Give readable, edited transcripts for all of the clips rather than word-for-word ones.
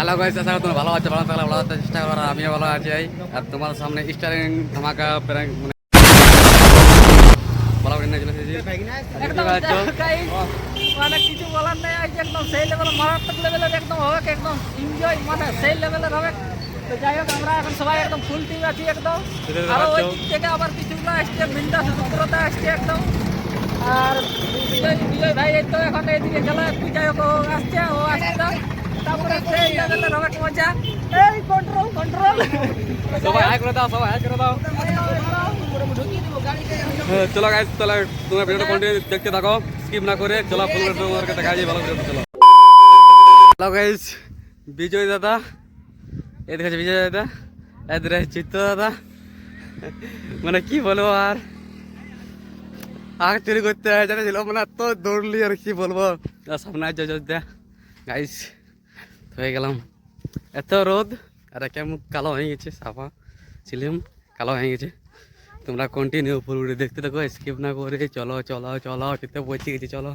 Hello guys, আশা করি তোমরা ভালো আছো। ভালো থাকলে ভালো থাকার চেষ্টা করো, আর আমিও ভালো আছি। আর তোমার সামনে স্টারিং ধামাকা প্র্যাঙ্ক মানে ভালো করে নিয়ে চলে এসেছি। একদম মানে কিছু বলার নেই, আজ একদম সেই লেভেলের মারাত্মক লেভেলের একদম হবে, একদম এনজয় মানে সেই লেভেলের হবে। তো যাই হোক, আমরা এখন সবাই একদম ফুল টিম আছি একদম। আর ওই দিক থেকে আবার কিছুগুলো আসছে, বিন্দাস সূত্রতা আসছে একদম। আর বিজয় ভাই এই তো এখন এইদিকে গেল একটু, যাই হোক ও আসছে, ও আসছে না। তারপরে সেই লেভেলের হবে মজা। এই কন্ট্রোল কন্ট্রোল, সবাই হাই করে দাও, সবাই হাই করে দাও। চলো গাইস, তাহলে তোমরা ভিডিওটা কন্টিনিউ দেখতে থাকো, স্কিপ না করে। চলো ফুল করে তোমাদেরকে দেখা যায় ভালো ভিডিও। চলো হ্যালো গাইস, বিজয় দাদা এদিকে আছে, বিজয় দাদা এদিকে চিত্ত দাদা। মানে কি বলবো, আর আগে চুরি করতে জানিয়েছিল মানে এত দৌড়লি, আর কি বলবো। সামনে আজ গাইস হয়ে গেলাম, এত রোদ আর একে মুখ কালো হয়ে গেছে, সাফা ছিলাম কালো হয়ে গেছে। তোমরা কন্টিনিউ পুরো দেখতে থাকো, স্কিপ না করে। চলো চলো চলো, চিত্তে পৌঁছে গেছি, চলো।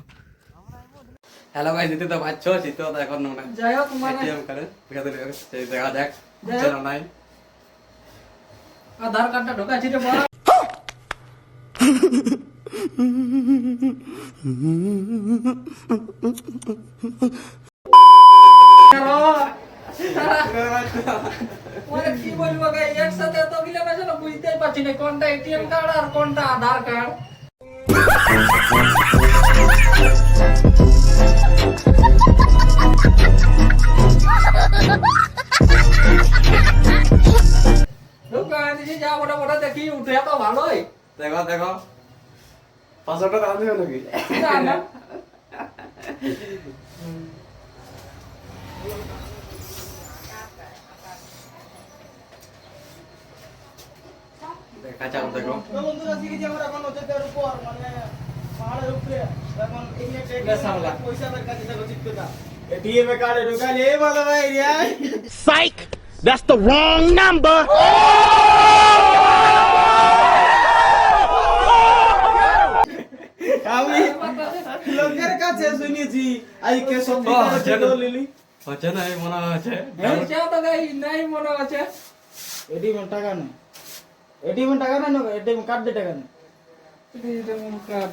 হ্যালো গাইস, দিতে তো পাচ্ছ চিত্ত তো এখন মানে যাই হোক মানে এটিএম করে দেখা যাক চলো নাই। আধার কার্ডটা ঢোকাচ্ছি রে বড়। মানে কি বলবো গাই, একসাথে তো গিলে না, বুঝতেই পারছি না কোনটা এটিএম কার্ড আর কোনটা আধার কার্ড। যা মোটা মোটা দেখি উঠে তো ভালোই। দেখো দেখো 500 টাকা দাম দেবে নাকি? না না কাঁচা দেখো। বন্ধুরা শিখেছি আমরা এখন নদীর উপর মানে পাহাড়ের উপরে, এখন এখানে পয়সা বের কাছে দেখো চিত্তটা এটিএম কার্ডে ঢোকালে ভালো ভাই রে। Psych! That's the wrong number! আমি লোকের কাছে শুনেছি আজকে সত্যি করে লিলি হচ্ছে না এই মনে হচ্ছে। এইটাও তো গাই নাই মনে আছে। এটিএম টাকা না, এটিএম টাকা না, এটিএম কার্ডে টাকা না, এটিএম কার্ড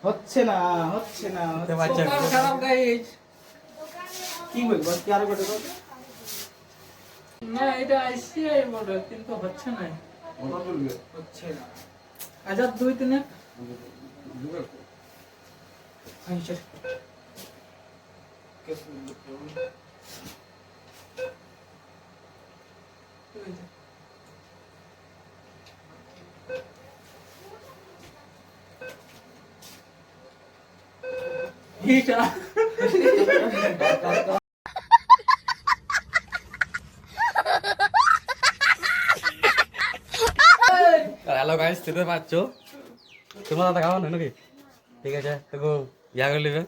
হচ্ছে না হচ্ছে না। বাচ্চা কপাল খারাপ গাই। কি বলবো কি আর গোটে কথা না এটা আইসিআই বলে, কিন্তু হচ্ছে না, হচ্ছে না। আজাদ 2-3 আচ্ছা এটা হ্যালো গাইস, চিনতে পারছো তোমরা দাদা খাওয়া না নাকি? ঠিক আছে, তোকে ইয়া করে নেবে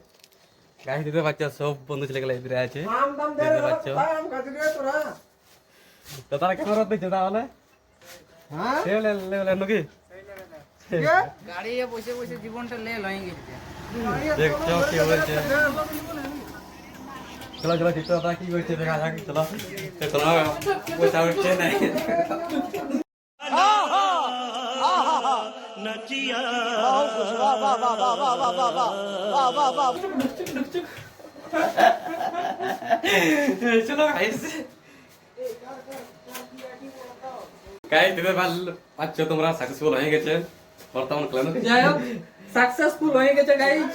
গাইস। দিতে পারছো সব বন্ধু ছেলে গেলে এদিকে আছে, দিতে পারছো তো তারা ক্যামেরা দিচ্ছে তাহলে। হ্যাঁ লে নাকি গাড়ি বসে বসে জীবনটা লে লয়ে গেছে। দেখছো কি বলছে। চলো চলো, চিত্ত দাদা কি করছে দেখা যাক। চলো তোমরা পয়সা উঠছে নাই। চলো গাইস, গাইস দিতে পারছো তোমরা সাকসেসফুল হয়ে গেছে বর্তমান প্ল্যান। যাই হোক সাকসেসফুল হয়ে গেছে গাইজ।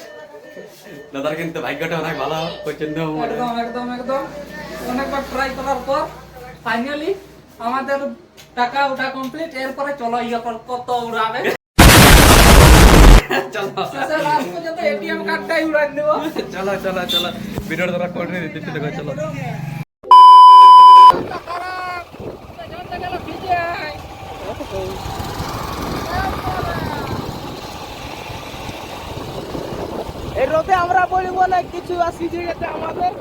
দাদার কিন্তু ভাগ্যটা অনেক ভালো পছন্দ। একদম একদম একদম অনেকবার ট্রাই করার পর ফাইনালি আমাদের টাকা ওঠা কমপ্লিট। এরপরে চলো ইয়ে কত উড়াবে। চলো শেষে লাস্ট পর্যন্ত এটিএম কার্ডটাই উড়াই দেব। চলো চলো চলো, ভিডিওটা তোমরা কন্টিনিউ দেখতে দেখো। চলো এই রোদে আমরা বলি বলে কিছু আসিছে গেছে আমাদের।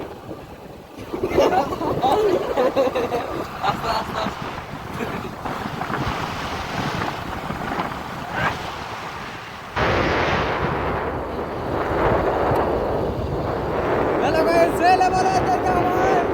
হ্যালো গাইস, এই লেভেলে দেখো আমার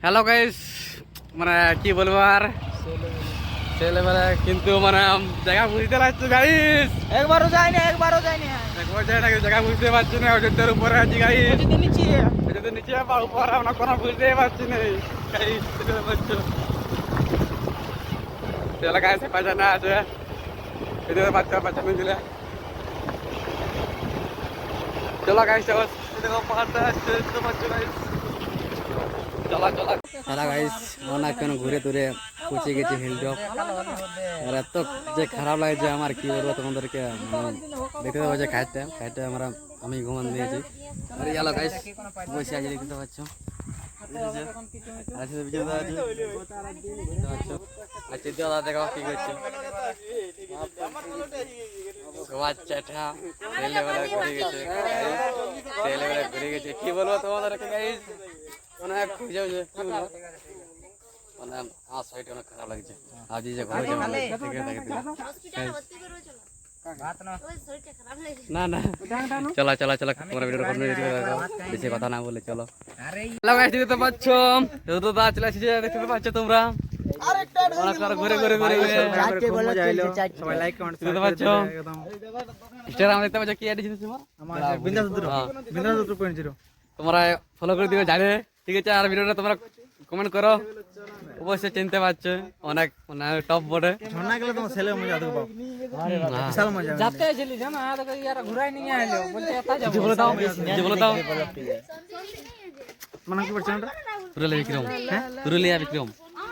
হ্যালো গাইস, মানে কি বলবো আর ছেলেবেলা, কিন্তু মানে জায়গা বুঝতে পারছি গাইস, একবারও যায়নি জায়গা বুঝতে পারছি না। অযোধ্যার উপরে আছি গাইস, নিচে অযোধ্যার নিচে বা উপরে আমরা কোনো বুঝতে পারছি না গাইস। চলো গাইস, পাঁচানা আছে এদের বাচ্চা দিলে। চলো গাইস, দেখো পাহাড়টা আসছে, দেখতে পাচ্ছ গাইস। চলা গাইস, অনেকক্ষণ ঘুরে তুরে পৌঁছে গেছি হিলটপ। আর এত যে খারাপ লাগছে আমার, কি বলবো তোমাদেরকে। দেখতে পাচ্ছ খাইতে আমি ঘুমান দিয়েছি। আর চলো গাইস, বসে আছি, দেখতে পাচ্ছ। দেখো কি করছে সবার চাটা, ছেলেবেলা ঘুরে গেছে, ছেলেবেলা ঘুরে গেছে। কি বলবো তোমাদেরকে গাইস, অনেক খুঁজে মানে আমার সাইডে অনেক খারাপ লাগছে। আজ যে ঘরে যাবো না না, চলো চলো চলো, তোমরা ভিডিও বেশি কথা না বলে চলো। হ্যালো গাইস, দেখতে পাচ্ছ দাদা চলে আসছে, দেখতে পাচ্ছ তোমরা। ঘুরে ঘুরে ঘুরে সবাই লাইক কমেন্ট দেখতে পাচ্ছ। ইনস্টাগ্রাম দেখতে পাচ্ছ, কি আইডি ছিল তোমার? আমার বিন্দাস 2.0 তোমরা ফলো করে দিবে জানে, ঠিক আছে। আর ভিডিওটা তোমরা কমেন্ট করো, অবশ্যই চিনতে পারছো, অনেক মানে টপ বোর্ডে। ঝর্ণা গেলে তোমার ছেলে মজা দেবো বাপ, বিশাল মজা হবে। যাতে ছিলি জানা তো ইয়ারা ঘুরাই নিয়ে আইলো, বলতে এত যাবো। বলে দাও, বলে দাও। মানে কি পড়ছে ওটা? পুরুলিয়া বিক্রম, হ্যাঁ পুরুলিয়া বিক্রম,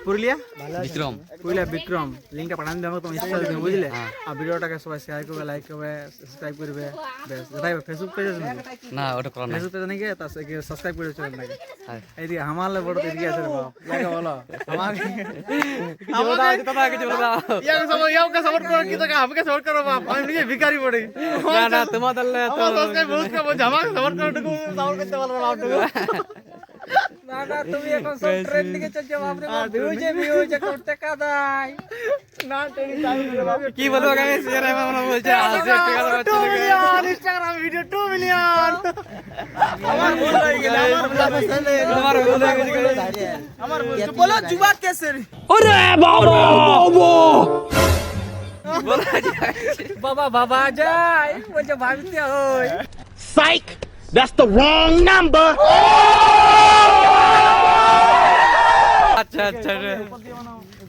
পুরুলিয়া বিক্রম, পুরুলিয়া বিক্রম। লিঙ্কটা পাঠান দেবো তোমার ইনস্টা থেকে, বুঝলে? আর ভিডিওটাকে সবাই শেয়ার করবে, লাইক করবে, সাবস্ক্রাইব করবে। বেশ, যেটাই ফেসবুক পেজ আছে নাকি? না ওটা করো না। ফেসবুক পেজ নাকি, তার সাথে সাবস্ক্রাইব করে চলেন নাকি? হ্যাঁ। এইদিকে হামালে বড় তো এদিকে আছে রে বাপ, ইয়াকে বলো আমাকে ইয়াকে সাপোর্ট করো, কি তোকে আমাকে সাপোর্ট করো বাপ, আমি নিজে ভিখারি পড়ি। না না, তোমাদের আমার সাবস্ক্রাইব বহুত করবো, আমাকে সাপোর্ট করো, টুকু সাপোর্ট করতে পারবো না টুকু। না না, তুমি এখন সব ট্রেন্ড দিকে চলছো বাপ রে বাপ, ভিউজ করতে কাদাই না ট্রেন্ড চালু করে বাপ। কি বলবো গাইস, এরা আমরা বলছে আসে টাকা পাচ্ছে না গাইস। Instagram video 2 million. আমার ভুল হয়ে গেল, তোমার ভুল হয়ে গেছে গাইস, আমার ভুল। বলো জুবা কেসে রে? বাবা বাবা যাই বলছে ভাবিতে হই। Psych! That's the wrong number! আচ্ছা আচ্ছা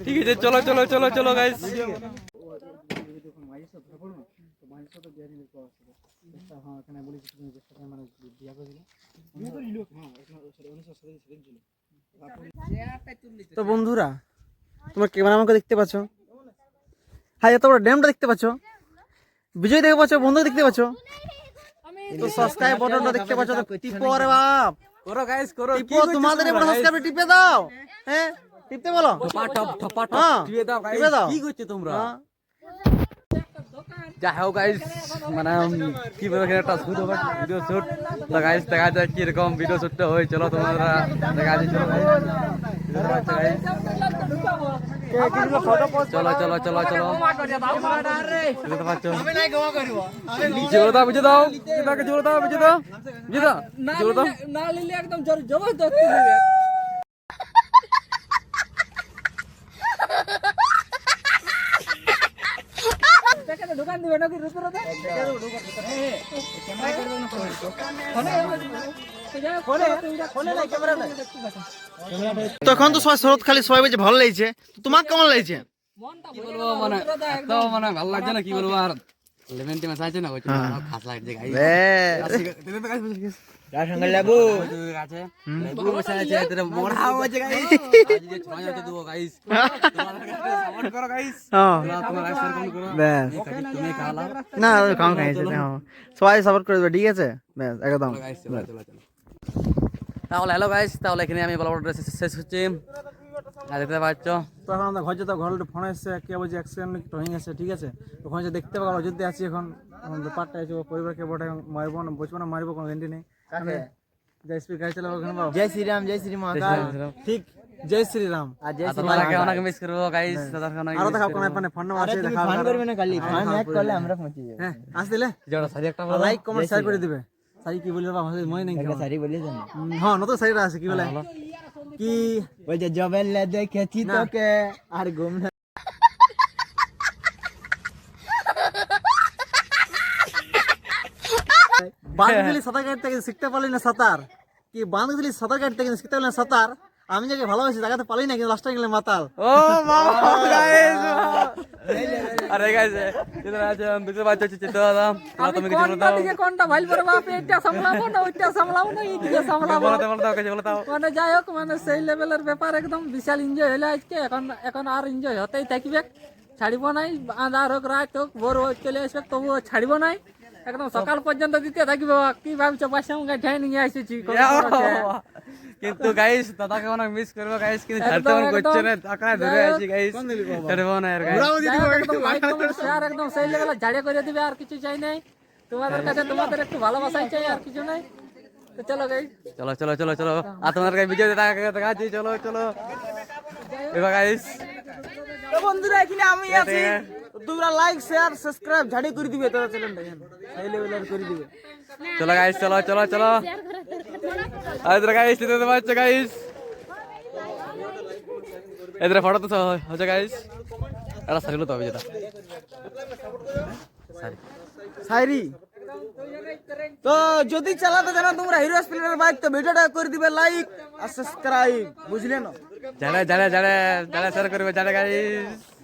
ঠিক আছে, চলো চলো চলো চলো গাইস। তো বন্ধুরা, তোমরা ক্যামেরা আমাকে দেখতে পাচ্ছ, হ্যাঁ তোমরা ড্যামটা দেখতে পাচ্ছ, বিজয় দেখতে পাচ্ছ, বন্ধু দেখতে পাচ্ছ, তো সাবস্ক্রাইব বাটনটা দেখতে পাচ্ছ, তো টিপো রে বাপ, করো গাইস করো, টিপো, তোমাদের এবার সাবস্ক্রাইব টিপে দাও। হ্যাঁ টিপতে বলো, ঠপা হ্যাঁ টিপে দাও গাইস, টিপে দাও। কি করছো তোমরা? হ্যাঁ। যাই হোক গাইস, মানে কি বলবো, একটা শুট হবে, ভিডিও শুট। তো গাইস দেখা যায় কিরকম ভিডিও শুটটা হয়, চলো তোমরা দেখা যায়, চলো গাইস, চলো চলো চলো চলো, বুঝতে পারছো? জোরে দাও, বুঝে দাও, জোরে দাও, বুঝে দাও, বুঝে দাও, জোরে দাও। না লিলে একদম জবরদস্ত দিবে। দোকান দিবে নাকি রুপুরতে? তখন তো সবাই শরৎ খালি সবাই বলছে ভালো লাগছে, তো তোমার কেমন লাগছে? কি বলবো, মানে এত মানে ভালো লাগছে না, কি বলবো। আর লেমন টিম আছে না, ওই খাস লাগছে গাইস। লেবু আছে, লেবু বসে আছে, এতে মোড়া হচ্ছে গাইস। আজ যে ছয় আছে দেবো গাইস, সাপোর্ট করো গাইস, তোমরা লাইক শেয়ার করো, তুমি খাওয়া না কাম খাইছে, সবাই সাপোর্ট করে দেবে, ঠিক আছে? ব্যাস একদম। গাইস, চলো চলো চলো। তাহলে হ্যালো গাইস, তাহলে এখানে আমি ব্লগটা শেষ হচ্ছে। আর দেখতে পাচ্ছ তখন আমরা ঘর যেতে, ঘরে ফোন এসছে, কে বলছে অ্যাক্সিডেন্ট হয়ে গেছে, ঠিক আছে? ওখানে যে দেখতে পাবো, অযোধ্যা আছি এখন, ব্যাপারটা আছে পরিবারকে বটে মারবো না, বসবো না, মারবো, কোনো গ্যারান্টি নেই। জয় শ্রী গাড়ি চালাবো ওখানে, জয় শ্রীরাম, জয় শ্রী মহাকাল, ঠিক, জয় শ্রীরাম। আর জয় শ্রী তোমাকে অনেক মিস করবো গাইস, দাদাকে অনেক আরো দেখা কোনো ফোন নাম্বার আছে, দেখা করবে না খালি ফোন এক করলে আমরা পৌঁছে যাব। হ্যাঁ আস দিলে যেটা সারি একটা লাইক কমেন্ট শেয়ার করে দিবে। সারি কি বলি বাবা, আমাদের মনে নেই, সারি বলি জানো? হ্যাঁ নতুন সারিটা আছে, কি বলে কি ওই যে জবেলে দেখেছি তোকে আর ঘুম না বান্ধবী সাঁতার কাটতে গিয়ে শিখতে পারলি না সাঁতার কি বান্ধবী সাঁতার কাটতে গিয়ে শিখতে পারলি না সাঁতার আমি যাকে ভালোবাসি তাকে তো পারি না কিন্তু লাস্টে গেলে মাতাল ও বাবা গাইস আরে গাইস इधर आज हम दूसरे बात चलते दादा আমি কোনটা দিকে কোনটা ভাইল করে বাপ এটা সামলাবো না ওইটা সামলাবো না এইদিকে সামলাবো বলতে কাছে বলতাও মানে যাই হোক মানে সেই লেভেলের ব্যাপার একদম বিশাল এনজয় হলো আজকে এখন এখন আর এনজয় হতেই থাকবে ছাড়িব নাই আঁধার হোক রাত হোক ভোর হোক চলে আসবে তবুও ছাড়িব নাই একদম সকাল পর্যন্ত দিতে থাকবে কি ভাবছো পাশে আমাকে ঠাই নিয়ে আসেছি কিন্তু গাইস দাদাকে অনেক মিস করব গাইস কিন্তু ছাড়তে মন করছে না টাকা ধরে আছি গাইস ছাড়বো না আর গাইস শেয়ার একদম সেই লেভেলে ঝাড়িয়ে করে দিবে আর কিছু চাই নাই তোমাদের কাছে তোমাদের একটু ভালোবাসাই চাই আর কিছু নাই তো চলো গাইস চলো চলো চলো চলো আর তোমাদের কাছে বিজয় দেখাচ্ছি চলো চলো এবার গাইস তো বন্ধুরা এখানে আমি আছি তোমরা লাইক শেয়ার সাবস্ক্রাইব ঝাড়ি করে দিবে তোরা চ্যানেলটা সেই লেভেলের করে দিবে চলো গাইস চলো চলো চলো इधर गाइस इधर बात गाइस इधर फोटो तो हो जा गाइस अरे सरी लो तो अभी जरा সাইরি তো যদি চালাতে জানো তোমরা হিরো স্প্লেন্ডার বাইক তো ভিডিওটা করে দিবে লাইক আর সাবস্ক্রাইব বুঝলে না जाने जाने जाने जाने सर करबे जाने गाइस